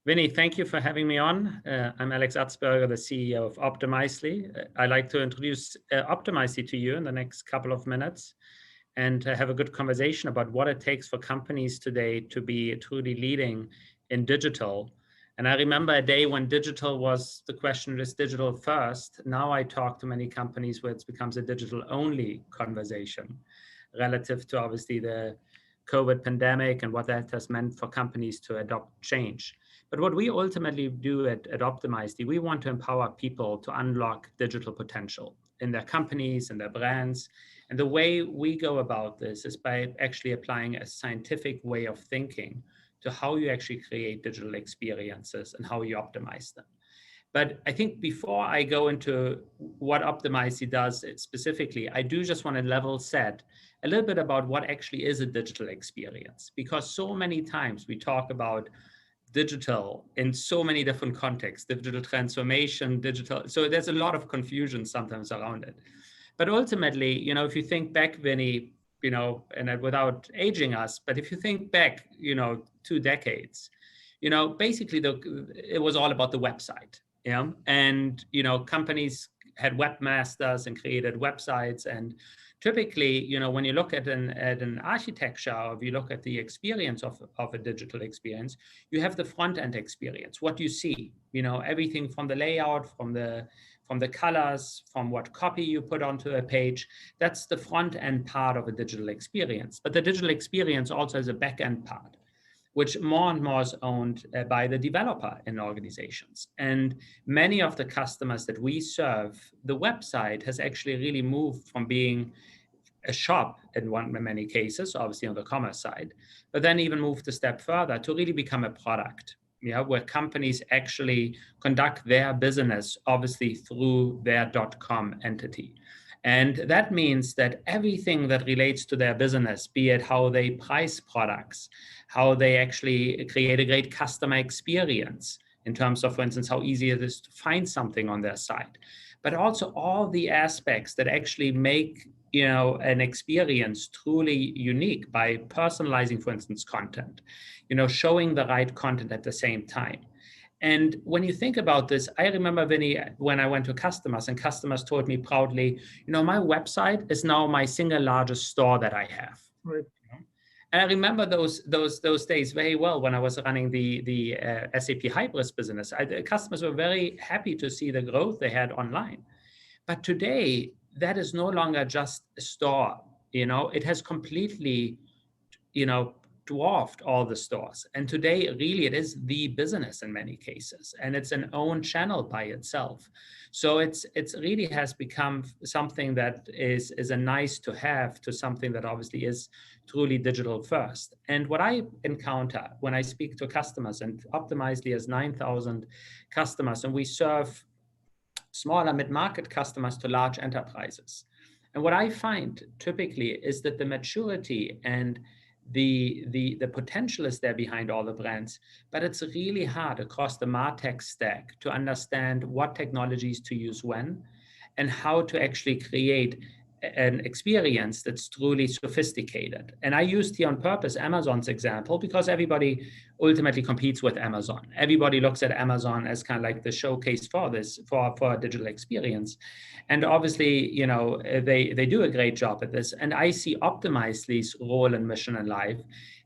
Vinnie, thank you for having me on. I'm Alex Atzberger, the CEO of Optimizely. I'd like to introduce Optimizely to you in the next couple of minutes and have a good conversation about what it takes for companies today to be truly leading in digital. And I remember a day when digital was the question, is digital first? Now I talk to many companies where it becomes a digital only conversation relative to obviously the COVID pandemic and what that has meant for companies to adopt change. But what we ultimately do at Optimizely, we want to empower people to unlock digital potential in their companies and their brands. And the way we go about this is by actually applying a scientific way of thinking to how you actually create digital experiences and how you optimize them. But I think before I go into what Optimizely does specifically, I do just want to level set a little bit about what actually is a digital experience, because so many times we talk about digital in so many different contexts, digital transformation, digital. So there's a lot of confusion sometimes around it. But ultimately, if you think back, Vinny, and without aging us, but if you think back, 2 decades, basically it was all about the website. Yeah. And, companies had webmasters and created websites. And typically, when you look at an architecture, or if you look at the experience of a digital experience, you have the front end experience, what you see, everything from the layout, from the colors, from what copy you put onto a page. That's the front end part of a digital experience. But the digital experience also has a back end part, which more and more is owned by the developer in organizations. And many of the customers that we serve, the website has actually really moved from being a shop in many cases, obviously on the commerce side, but then even moved a step further to really become a product, where companies actually conduct their business, obviously through their .com entity. And that means that everything that relates to their business, be it how they price products, how they actually create a great customer experience in terms of, for instance, how easy it is to find something on their site, but also all the aspects that actually make an experience truly unique by personalizing, for instance, content, showing the right content at the same time. And when you think about this, I remember, Vinny, when I went to customers and customers told me proudly, my website is now my single largest store that I have. Right. And I remember those days very well when I was running the SAP Hybris business. The customers were very happy to see the growth they had online. But today, that is no longer just a store. It has completely, dwarfed all the stores. And today, really, it is the business in many cases, and it's an own channel by itself. So it's really has become something that is a nice to have to something that obviously is truly digital first. And what I encounter when I speak to customers, and Optimizely has 9,000 customers, and we serve smaller mid-market customers to large enterprises. And what I find typically is that the maturity and the potential is there behind all the brands, but it's really hard across the MarTech stack to understand what technologies to use when and how to actually create an experience that's truly sophisticated. And I used here on purpose Amazon's example because everybody ultimately competes with Amazon. Everybody looks at Amazon as kind of like the showcase for this, for a digital experience. And obviously, they do a great job at this. And I see Optimizely's role and mission in life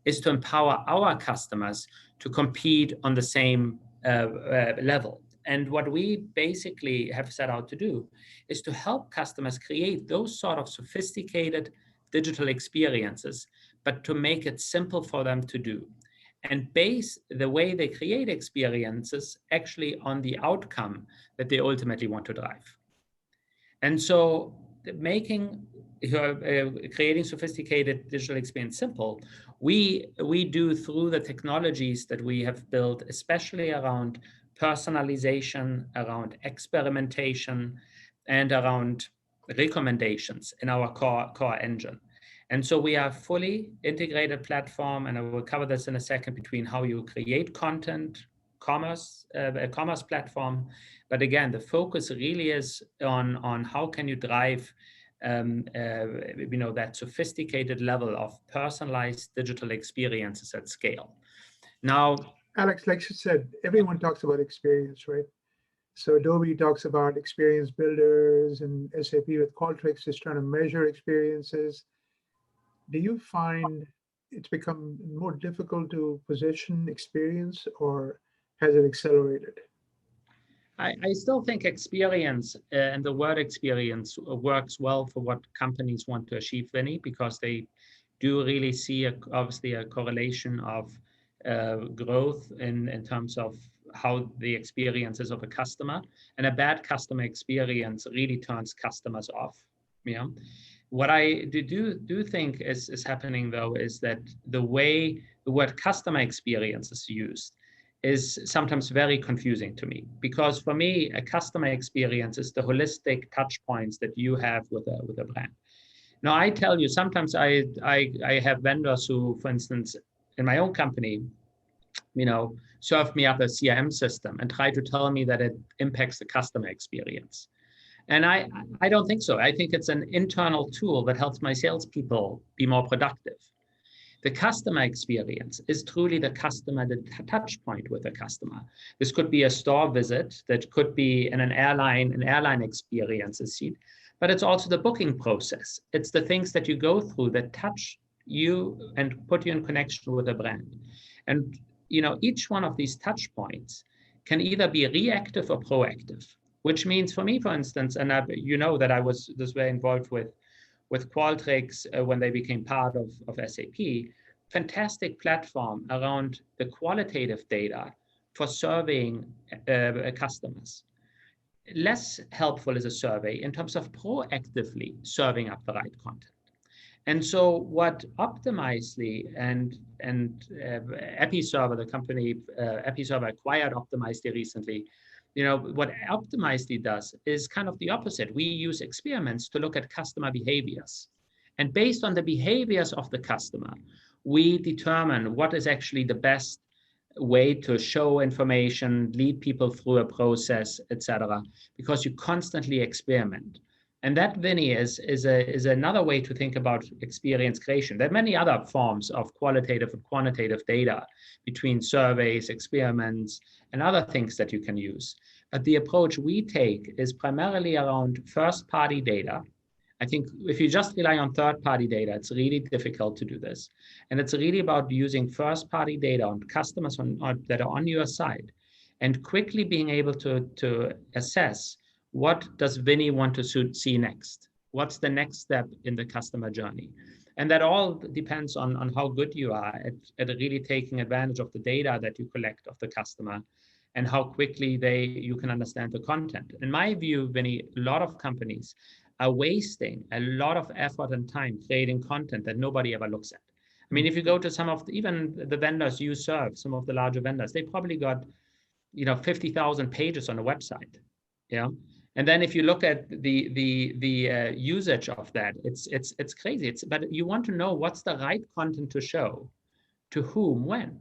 is to empower our customers to compete on the same level. And what we basically have set out to do is to help customers create those sort of sophisticated digital experiences, but to make it simple for them to do. And base the way they create experiences actually on the outcome that they ultimately want to drive. And so creating sophisticated digital experience simple, we do through the technologies that we have built, especially around personalization, around experimentation, and around recommendations in our core engine. And so we are a fully integrated platform, and I will cover this in a second, between how you create content, a commerce platform. But again, the focus really is on how can you drive that sophisticated level of personalized digital experiences at scale. Now, Alex, like you said, everyone talks about experience, right? So Adobe talks about experience builders, and SAP with Qualtrics is trying to measure experiences. Do you find it's become more difficult to position experience, or has it accelerated? I still think experience and the word experience works well for what companies want to achieve, Vinnie, because they do really see obviously a correlation of growth in terms of how the experiences of a customer, and a bad customer experience really turns customers off. Yeah. What I do think is happening though is that the way the word customer experience is used is sometimes very confusing to me, because for me, a customer experience is the holistic touch points that you have with a brand. Now, I tell you, sometimes I have vendors who, for instance, in my own company, serve me up a CRM system and try to tell me that it impacts the customer experience. And I don't think so. I think it's an internal tool that helps my salespeople be more productive. The customer experience is truly the customer, the touch point with the customer. This could be a store visit, that could be in an airline experience, but it's also the booking process. It's the things that you go through that touch you and put you in connection with a brand. And each one of these touch points can either be reactive or proactive, which means for me, for instance, and that I was this way involved with Qualtrics when they became part of SAP, fantastic platform around the qualitative data for surveying customers. Less helpful is a survey in terms of proactively serving up the right content. And so what Optimizely and Episerver, the company Episerver acquired Optimizely recently, what Optimizely does is kind of the opposite. We use experiments to look at customer behaviors. And based on the behaviors of the customer, we determine what is actually the best way to show information, lead people through a process, etc., because you constantly experiment. And that, Vinnie, is another way to think about experience creation. There are many other forms of qualitative and quantitative data between surveys, experiments, and other things that you can use. But the approach we take is primarily around first-party data. I think if you just rely on third-party data, it's really difficult to do this. And it's really about using first-party data on customers that are on your side and quickly being able to assess, what does Vinnie want to see next? What's the next step in the customer journey? And that all depends on how good you are at really taking advantage of the data that you collect of the customer and how quickly you can understand the content. In my view, Vinnie, a lot of companies are wasting a lot of effort and time creating content that nobody ever looks at. I mean, if you go to some of even the vendors you serve, some of the larger vendors, they probably got 50,000 pages on a website. Yeah. And then if you look at the usage of that, it's crazy. But you want to know what's the right content to show, to whom, when,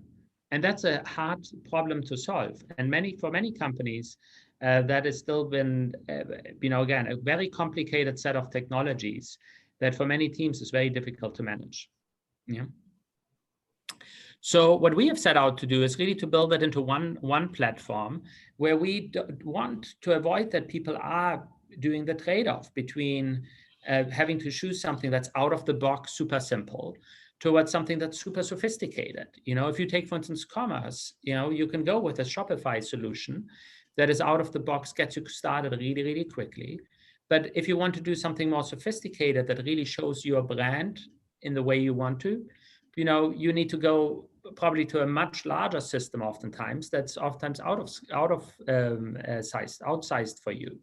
and that's a hard problem to solve. And for many companies, that has still been, again, a very complicated set of technologies that for many teams is very difficult to manage. Yeah. So what we have set out to do is really to build that into one platform where we want to avoid that people are doing the trade-off between having to choose something that's out of the box, super simple, towards something that's super sophisticated. If you take, for instance, commerce, you can go with a Shopify solution that is out of the box, gets you started really, really quickly. But if you want to do something more sophisticated that really shows your brand in the way you want to, you need to go probably to a much larger system oftentimes that's outsized for you.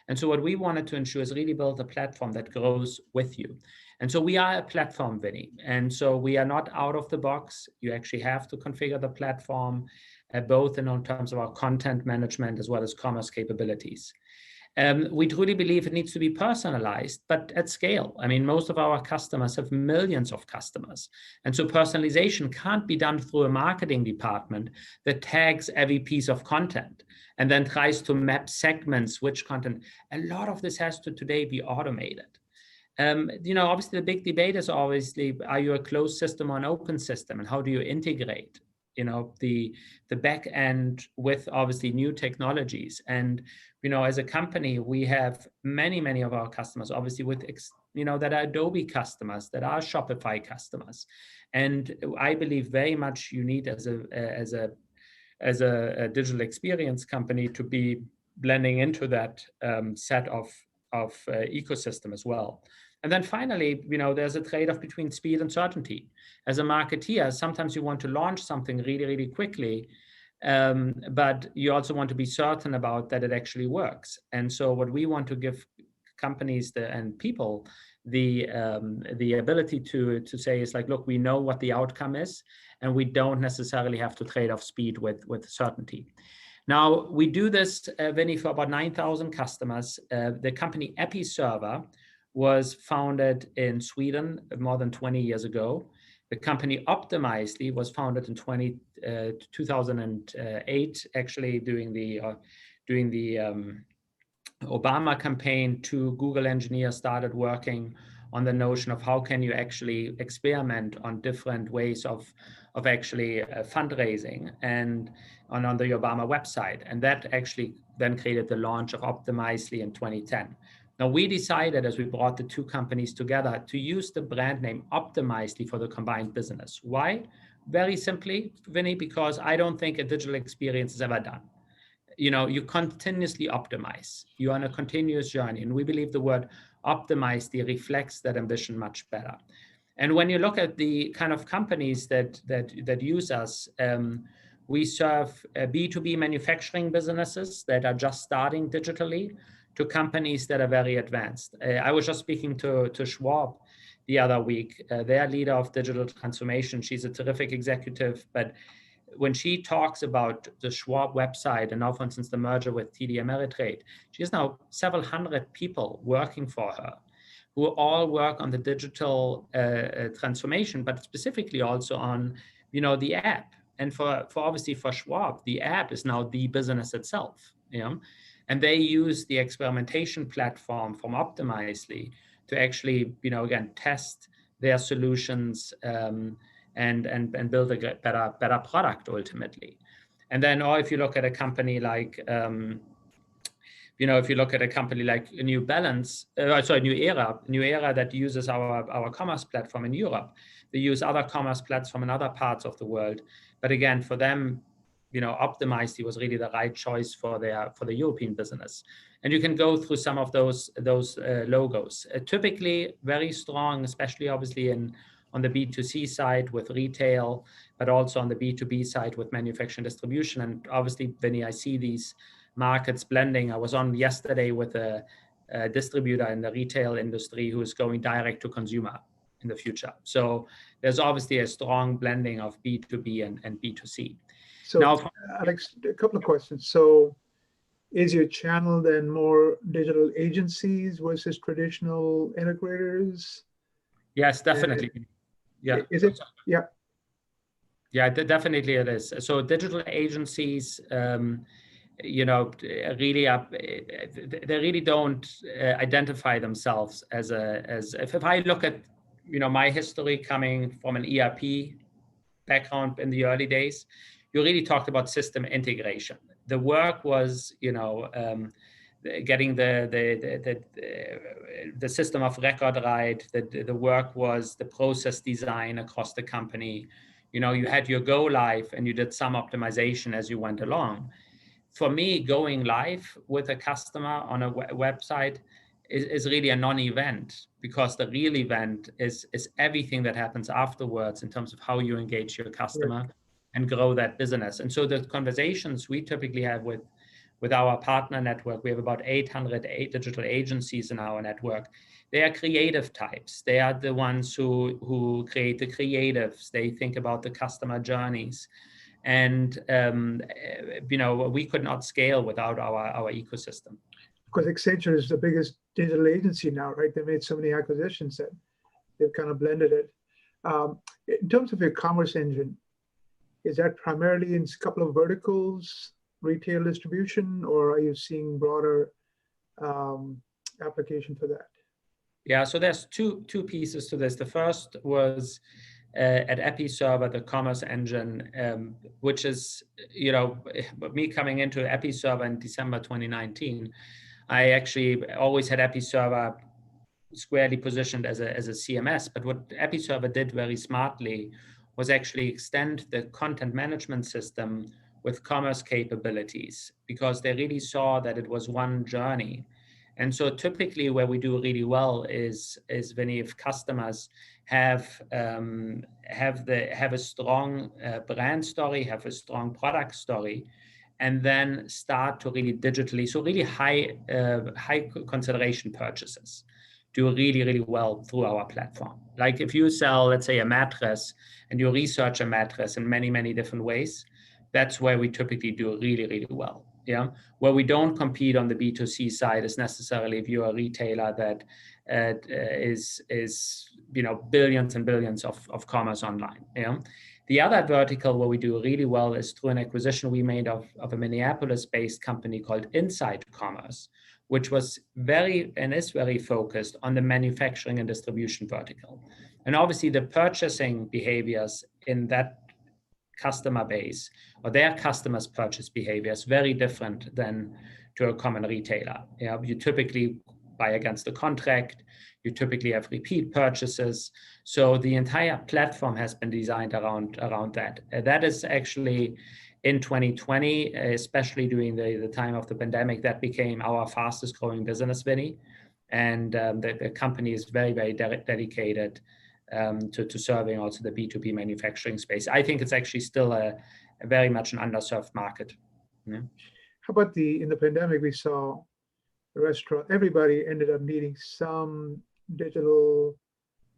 And so what we wanted to ensure is really build a platform that grows with you. And so we are a platform, Vinnie. And so we are not out of the box. You actually have to configure the platform, both in terms of our content management as well as commerce capabilities. We truly believe it needs to be personalized, but at scale. I mean, most of our customers have millions of customers. And so personalization can't be done through a marketing department that tags every piece of content and then tries to map segments, which content. A lot of this has to today be automated. Obviously the big debate is obviously, are you a closed system or an open system, and how do you integrate? the back end with obviously new technologies. And as a company, we have many of our customers, obviously with that are Adobe customers, that are Shopify customers, and I believe very much you need as a digital experience company to be blending into that set of ecosystem as well. And then finally, there's a trade-off between speed and certainty. As a marketeer, sometimes you want to launch something really quickly, but you also want to be certain about that it actually works. And so what we want to give companies and people the ability to say is like, look, we know what the outcome is, and we don't necessarily have to trade off speed with certainty. Now, we do this, Vinnie, for about 9,000 customers. The company Episerver was founded in Sweden more than 20 years ago. The company Optimizely was founded in 2008, actually doing the Obama campaign. Two Google engineers started working on the notion of how can you actually experiment on different ways of actually fundraising and on the Obama website. And that actually then created the launch of Optimizely in 2010. Now, we decided, as we brought the two companies together, to use the brand name Optimizely for the combined business. Why? Very simply, Vinnie, because I don't think a digital experience is ever done. You continuously optimize. You're on a continuous journey. And we believe the word Optimizely reflects that ambition much better. And when you look at the kind of companies that use us, we serve B2B manufacturing businesses that are just starting digitally to companies that are very advanced. I was just speaking to Schwab the other week, their leader of digital transformation. She's a terrific executive, but when she talks about the Schwab website and now, for instance, the merger with TD Ameritrade, she has now several hundred people working for her who all work on the digital transformation, but specifically also on, the app. And for obviously for Schwab, the app is now the business itself, and they use the experimentation platform from Optimizely to actually, again, test their solutions and build a better product ultimately. And then, or if you look at a company like, if you look at a company like New Era that uses our commerce platform in Europe, they use other commerce platform in other parts of the world. But again, for them, Optimizely was really the right choice for the European business. And you can go through some of those logos. Typically very strong, especially obviously on the B2C side with retail, but also on the B2B side with manufacturing distribution. And obviously, Vinnie, I see these markets blending. I was on yesterday with a distributor in the retail industry who is going direct to consumer in the future. So there's obviously a strong blending of B2B and B2C. So now, Alex, a couple of questions. So is your channel then more digital agencies versus traditional integrators? Yes, definitely. Yeah. Is it? Yeah. Yeah, definitely it is. So digital agencies, really they really don't identify themselves as if I look at, my history coming from an ERP background in the early days, you really talked about system integration. The work was, getting the system of record right. The work was the process design across the company. You had your go live and you did some optimization as you went along. For me, going live with a customer on a website is really a non-event, because the real event is everything that happens afterwards in terms of how you engage your customer and grow that business. And so the conversations we typically have with our partner network, we have about 800 digital agencies in our network. They are creative types. They are the ones who create the creatives. They think about the customer journeys. And, we could not scale without our ecosystem. Because Accenture is the biggest digital agency now, right? They made so many acquisitions that they've kind of blended it. In terms of your commerce engine, is that primarily in a couple of verticals, retail distribution, or are you seeing broader application for that? Yeah, so there's two pieces to this. The first was at Episerver, the commerce engine, which is, me coming into Episerver in December 2019, I actually always had Episerver squarely positioned as a CMS. But what Episerver did very smartly was actually extend the content management system with commerce capabilities, because they really saw that it was one journey. And so typically where we do really well is Vinnie, if customers have a strong brand story, have a strong product story, and then start to really digitally, so really high consideration purchases, do really, really well through our platform. Like if you sell, let's say, a mattress and you research a mattress in many, many different ways, that's where we typically do really, really well. Yeah, where we don't compete on the B2C side is necessarily if you're a retailer that is billions and billions of commerce online. Yeah. The other vertical where we do really well is through an acquisition we made of a Minneapolis-based company called Inside Commerce, which was very focused on the manufacturing and distribution vertical. And obviously the purchasing behaviors in that customer base, or their customers' purchase behavior, is very different than to a common retailer. Yeah, you typically buy against a contract, you typically have repeat purchases. So the entire platform has been designed around that. That is actually in 2020, especially during the time of the pandemic, that became our fastest growing business, Vinnie. And the company is very, very dedicated to serving also the B2B manufacturing space. I think it's actually still a very much an underserved market. Yeah. How about in the pandemic, we saw the restaurant, everybody ended up needing some digital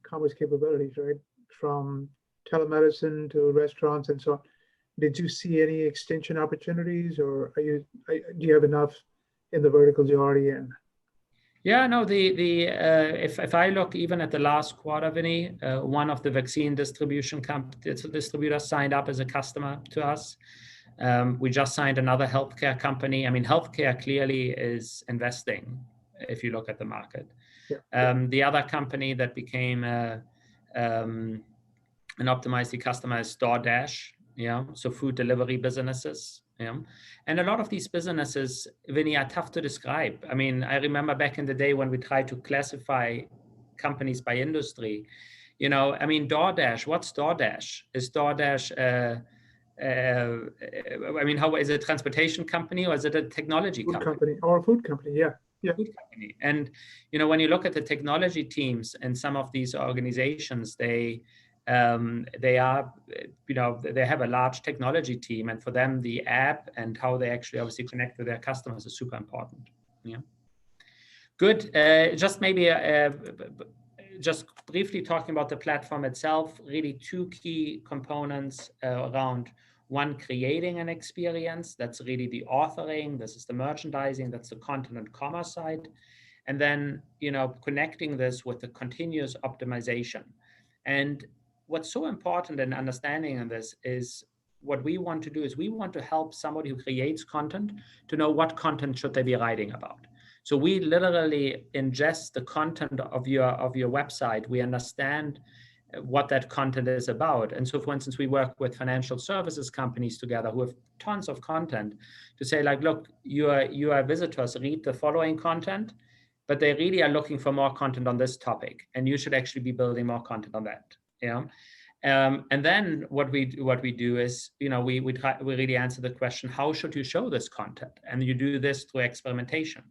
commerce capabilities, right? From telemedicine to restaurants and so on. Did you see any extension opportunities, or do you have enough in the verticals you're already in? Yeah, no, if I look even at the last quarter, Vinnie, one of the vaccine distributors signed up as a customer to us. We just signed another healthcare company. I mean, healthcare clearly is investing if you look at the market. Yeah. The other company that became an Optimizely customer is DoorDash. Yeah, so food delivery businesses. Yeah, and a lot of these businesses, Vinnie, are tough to describe. I mean, I remember back in the day when we tried to classify companies by industry. I mean, DoorDash. What's DoorDash? Is DoorDash? I mean, how is it a transportation company, or is it a technology company? Or a food company? Yeah. Yeah. Food company. And when you look at the technology teams in some of these organizations, they have a large technology team, and for them the app and how they actually obviously connect with their customers is super important. Yeah, good. Just maybe just briefly talking about the platform itself. Really two key components around one, creating an experience. That's really the authoring. This is the merchandising. That's the content and commerce side, and then connecting this with the continuous optimization. And what's so important in understanding of this is what we want to do is we want to help somebody who creates content to know what content should they be writing about. So we literally ingest the content of your website. We understand what that content is about. And so, for instance, we work with financial services companies together who have tons of content to say, like, look, your visitors read the following content, but they really are looking for more content on this topic, and you should actually be building more content on that. Yeah. And then what we do is, we really answer the question, how should you show this content? And you do this through experimentation.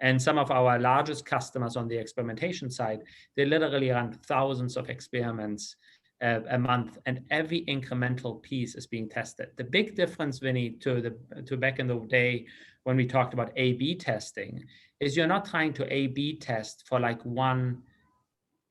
And some of our largest customers on the experimentation side, they literally run thousands of experiments a month, and every incremental piece is being tested. The big difference, Vinnie, to back in the day when we talked about A/B testing, is you're not trying to A/B test for like one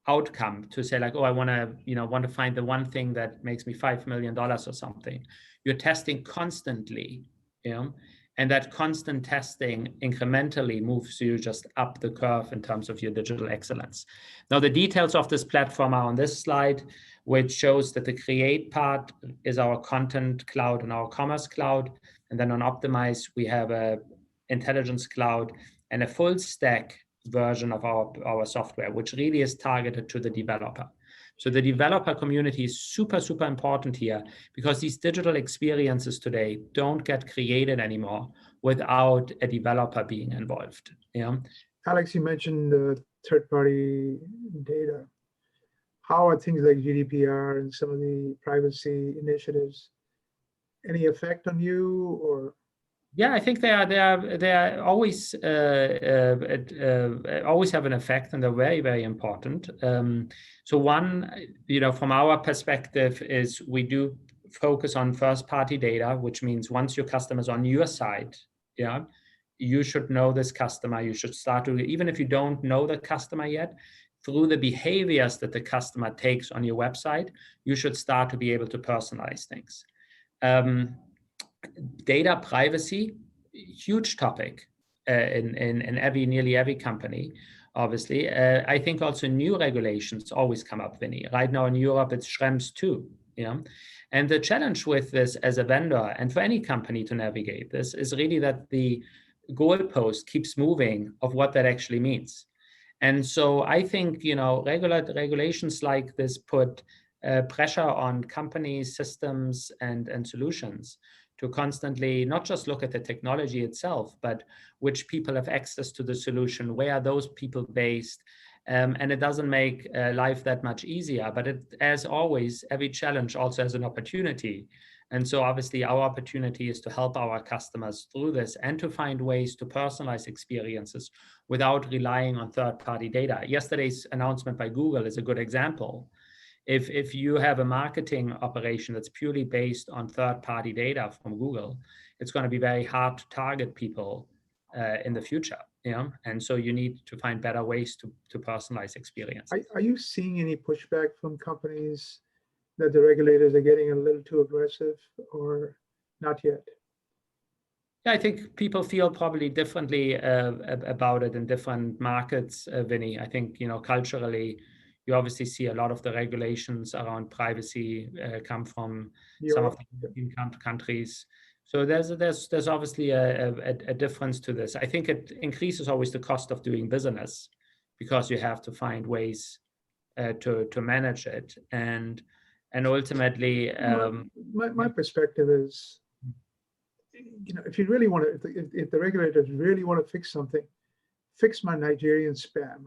outcome to say like, oh, I want to find the one thing that makes me $5 million or something. You're testing constantly, and that constant testing incrementally moves you just up the curve in terms of your digital excellence. Now, the details of this platform are on this slide, which shows that the create part is our content cloud and our commerce cloud. And then on Optimize, we have a intelligence cloud and a full stack version of our software, which really is targeted to the developer. So the developer community is super, super important here, because these digital experiences today don't get created anymore without a developer being involved. Yeah. Alex, you mentioned third-party data. How are things like GDPR and some of the privacy initiatives, any effect on you, or? Yeah, I think they are always always have an effect, and they're very, very important. So one, from our perspective, is we do focus on first-party data, which means once your customer's on your side, yeah, you should know this customer. You should start to, even if you don't know the customer yet, through the behaviors that the customer takes on your website, you should start to be able to personalize things. Data privacy, huge topic in nearly every company, obviously. I think also new regulations always come up, Vinnie. Right now in Europe, it's Schrems 2. Yeah. And the challenge with this as a vendor and for any company to navigate this is really that the goalpost keeps moving of what that actually means. And so I think, regulations like this put pressure on companies, systems, and solutions to constantly not just look at the technology itself, but which people have access to the solution, where are those people based, and it doesn't make life that much easier. But as always, every challenge also has an opportunity. And so obviously our opportunity is to help our customers through this and to find ways to personalize experiences without relying on third-party data. Yesterday's announcement by Google is a good example. If you have a marketing operation that's purely based on third-party data from Google, it's going to be very hard to target people in the future. And so you need to find better ways to personalize experience. Are you seeing any pushback from companies that the regulators are getting a little too aggressive, or not yet? Yeah, I think people feel probably differently about it in different markets, Vinnie. I think, culturally, you obviously see a lot of the regulations around privacy come from some of the European countries. So there's obviously a difference to this. I think it increases always the cost of doing business, because you have to find ways to manage it. And ultimately, my perspective is, if you really want to, if the regulators really want to fix something, fix my Nigerian spam,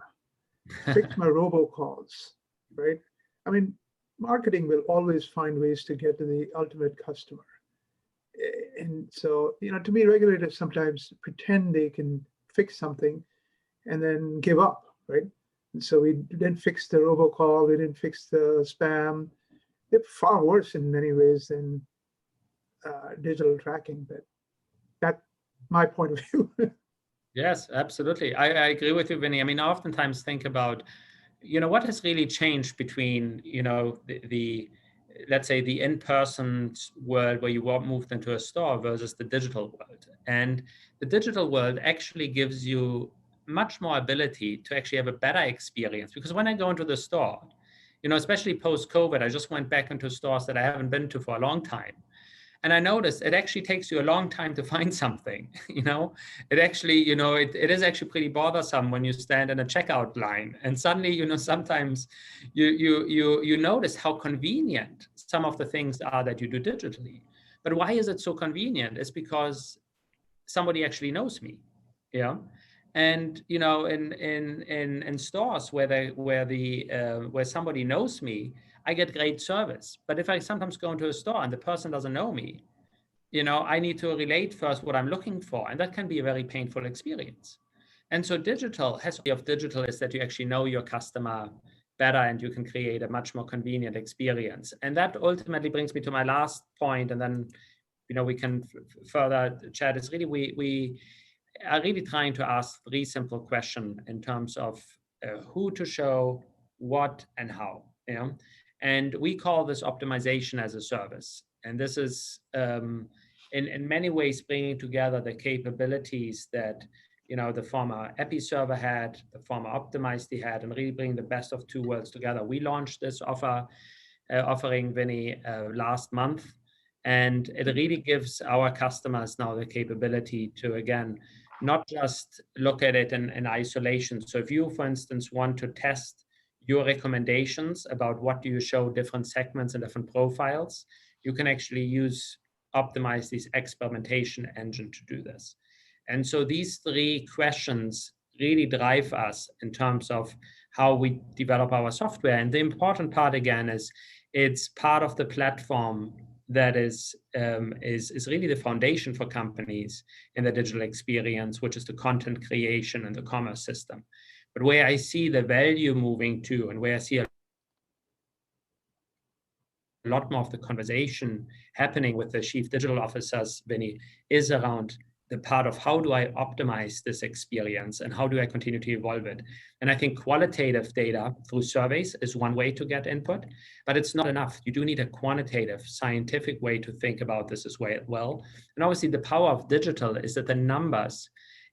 fix my robocalls, right? I mean, marketing will always find ways to get to the ultimate customer. And so, to me, regulators sometimes pretend they can fix something and then give up, right? And so we didn't fix the robocall, we didn't fix the spam. They're far worse in many ways than digital tracking, but that's my point of view. Yes, absolutely. I agree with you, Vinnie. I mean, I oftentimes think about, what has really changed between, the let's say the in-person world where you moved into a store versus the digital world. And the digital world actually gives you much more ability to actually have a better experience. Because when I go into the store, especially post-COVID, I just went back into stores that I haven't been to for a long time. And I noticed it actually takes you a long time to find something. It actually, it is actually pretty bothersome when you stand in a checkout line, and suddenly, sometimes you notice how convenient some of the things are that you do digitally. But why is it so convenient? It's because somebody actually knows me. Yeah. And in stores where somebody knows me, I get great service. But if I sometimes go into a store and the person doesn't know me, I need to relate first what I'm looking for, and that can be a very painful experience. And so digital is that you actually know your customer better, and you can create a much more convenient experience. And that ultimately brings me to my last point, and then we can further chat. Is really we are really trying to ask 3 simple questions in terms of who to show, what, and how. And we call this optimization as a service. And this is in many ways bringing together the capabilities that the former Episerver had, the former Optimizely had, and really bring the best of 2 worlds together. We launched this offering, Vinnie, last month. And it really gives our customers now the capability to, again, not just look at it in isolation. So if you, for instance, want to test your recommendations about what do you show different segments and different profiles, you can actually optimize this experimentation engine to do this. And so these three questions really drive us in terms of how we develop our software. And the important part, again, is it's part of the platform that is really the foundation for companies in the digital experience, which is the content creation and the commerce system. But where I see the value moving to, and where I see a lot more of the conversation happening with the chief digital officers, Vinnie, is around the part of how do I optimize this experience and how do I continue to evolve it. And I think qualitative data through surveys is one way to get input, but it's not enough. You do need a quantitative, scientific way to think about this as well. And obviously the power of digital is that the numbers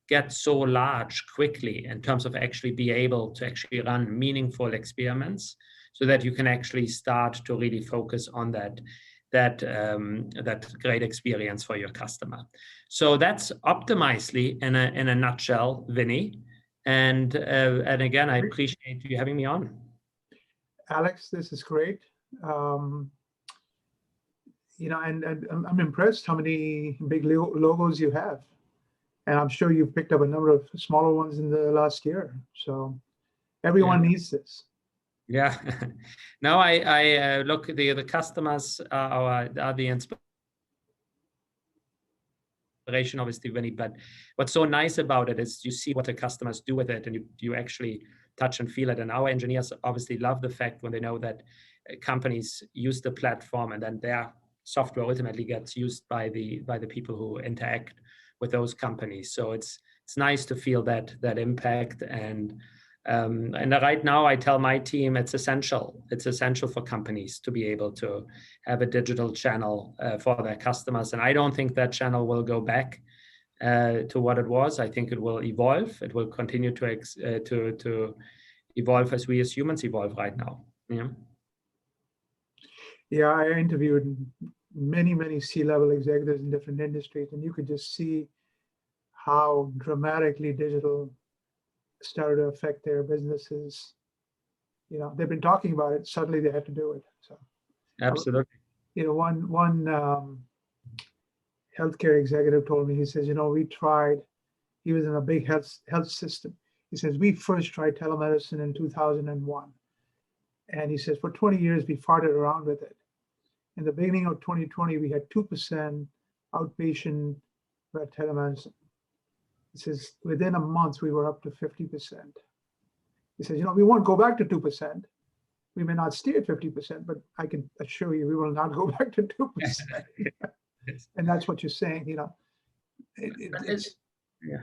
get so large quickly in terms of actually be able to actually run meaningful experiments so that you can actually start to really focus on that great experience for your customer. So that's Optimizely in a nutshell, Vinnie. And again, I appreciate you having me on. Alex, this is great. You know, and I'm impressed how many big logos you have. And I'm sure you've picked up a number of smaller ones in the last year. So everyone needs this. Yeah. No, I look, the customers are the inspiration, obviously, Vinnie. But what's so nice about it is you see what the customers do with it, and you actually touch and feel it. And our engineers obviously love the fact when they know that companies use the platform, and then their software ultimately gets used by the people who interact with those companies. So it's nice to feel that impact. And right now I tell my team it's essential for companies to be able to have a digital channel for their customers. And I don't think that channel will go back to what it was. I think it will evolve. It will continue to evolve as we as humans evolve right now. Yeah, I interviewed many C-level executives in different industries, and you could just see how dramatically digital started to affect their businesses. You know, they've been talking about it. Suddenly they had to do it. So absolutely. You know, one healthcare executive told me, he says, you know, we tried. He was in a big health system. He says, we first tried telemedicine in 2001. And he says, for 20 years, we farted around with it. In the beginning of 2020, we had 2% outpatient telemedicine. He says, within a month, we were up to 50%. He says, you know, we won't go back to 2%. We may not stay at 50%, but I can assure you, we will not go back to 2%. And that's what you're saying, you know. Yeah.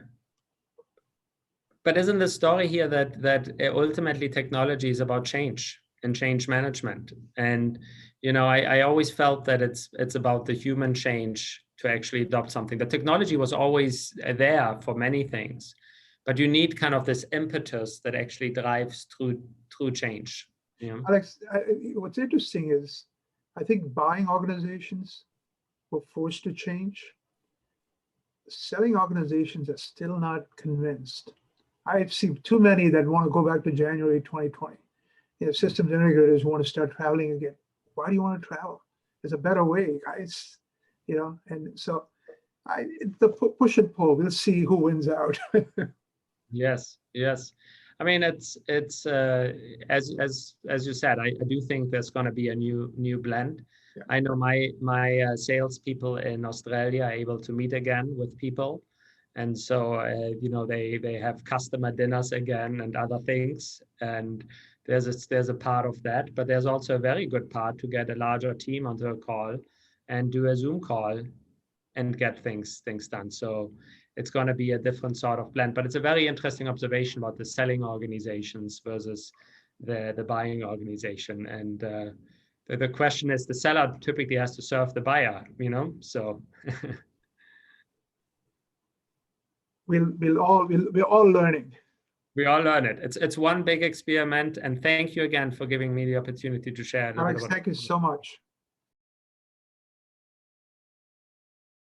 But isn't the story here that ultimately technology is about change and change management? And, you know, I always felt that it's about the human change to actually adopt something. The technology was always there for many things, but you need kind of this impetus that actually drives through change. You know? Alex, what's interesting is I think buying organizations were forced to change. Selling organizations are still not convinced. I've seen too many that want to go back to January 2020. You know, systems integrators want to start traveling again. Why do you want to travel? There's a better way, guys. You know, and so the push and pull. We'll see who wins out. Yes. I mean, it's as you said. I do think there's going to be a new blend. Yeah. I know my salespeople in Australia are able to meet again with people, and so you know they have customer dinners again and other things. And there's a part of that, but there's also a very good part to get a larger team onto a call and do a Zoom call and get things done. So it's going to be a different sort of blend, but it's a very interesting observation about the selling organizations versus the buying organization. And the question is, the seller typically has to serve the buyer, you know, so. We're all learning. We all learn it. It's one big experiment, and thank you again for giving me the opportunity to share. Alex, thank you so much.